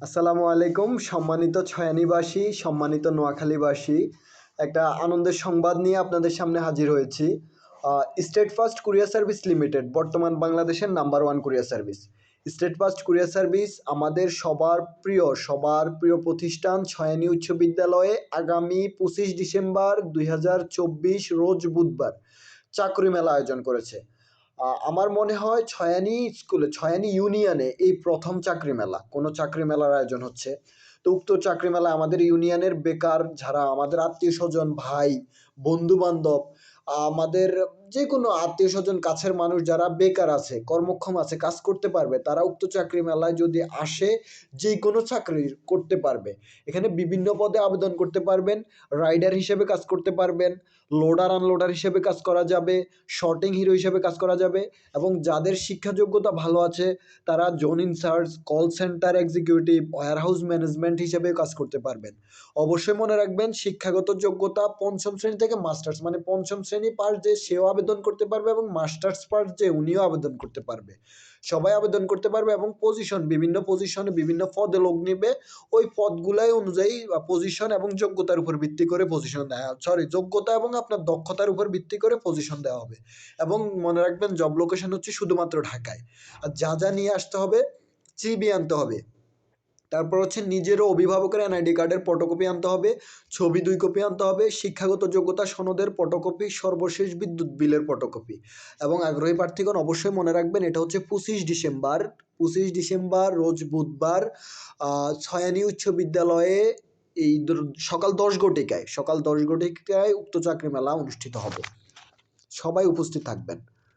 আসসালামু আলাইকুম সম্মানিত ছয়ানীবাসী, সম্মানিত নোয়াখালীবাসী। একটা আনন্দের সংবাদ নিয়ে আপনাদের সামনে হাজির হয়েছি। State first courier service limited বর্তমান বাংলাদেশের number one courier service. State first courier service আমাদের সবার প্রিয় প্রতিষ্ঠান ছয়ানী উচ্চ বিদ্যালয়ে আগামী 25 ডিসেম্বর 2024 রোজ বুধবার চাকরি মেলা আয়োজন করেছে। আমার মনে হয় ছয়ানী ইউনিয়নে এই প্রথম চাকরি মেলা, কোনো চাকরি মেলার আয়োজন হচ্ছে। তো উক্ত চাকরি মেলা আমাদের ইউনিয়নের বেকার যারা আমাদের আত্মীয় স্বজন, ভাই, বন্ধু বান্ধব, আমাদের যে কোনো আত্মীয় স্বজন, কাছের মানুষ যারা বেকার আছে, কর্মক্ষম আছে, কাজ করতে পারবে, তারা উক্ত চাকরি মেলায় যদি আসে যে কোনো চাকরি করতে পারবে। এখানে বিভিন্ন পদে আবেদন করতে পারবেন। রাইডার হিসেবে কাজ করতে পারবেন, লোডার আনলোডার হিসেবে কাজ করা যাবে, শর্টিং হিরো হিসেবে কাজ করা যাবে, এবং যাদের শিক্ষা যোগ্যতা ভালো আছে তারা zone incharge, call centre executive, warehouse management হিসেবে কাজ করতে পারবেন। অবশ্যই মনে রাখবেন শিক্ষাগত যোগ্যতা পঞ্চম শ্রেণী থেকে মাস্টার্স, মানে পঞ্চম শ্রেণী পাস যে সেও আবেদন করতে পারবে এবং মাস্টার্স পাস যে উনিও আবেদন করতে পারবে। সবাই আবেদন করতে পারবে এবং বিভিন্ন পজিশনে বিভিন্ন পদে লোক নেবে। ওই পদগুলাই অনুযায়ী পজিশন এবং যোগ্যতার উপর ভিত্তি করে পজিশন দেওয়া, যোগ্যতা এবং আপনার দক্ষতার উপর ভিত্তি করে পজিশন দেওয়া হবে। এবং মনে রাখবেন জব লোকেশন হচ্ছে শুধুমাত্র ঢাকায়। আর যা নিয়ে আসতে হবে, সিভি আনতে হবে, তারপর হচ্ছে নিজেরও অভিভাবকের এনআইডি কার্ডের ফটোকপি আনতে হবে, ছবি 2 কপি আনতে হবে, শিক্ষাগত যোগ্যতা সনদের ফটোকপি, সর্বশেষ বিদ্যুৎ বিলের ফটোকপি। এবং আগ্রহী প্রার্থীগণ অবশ্যই মনে রাখবেন এটা হচ্ছে 25 ডিসেম্বর রোজ বুধবার ছয়ানী উচ্চ বিদ্যালয়ে এই সকাল 10 ঘটিকায় উক্ত চাকরি মেলা অনুষ্ঠিত হবে। সবাই উপস্থিত থাকবেন।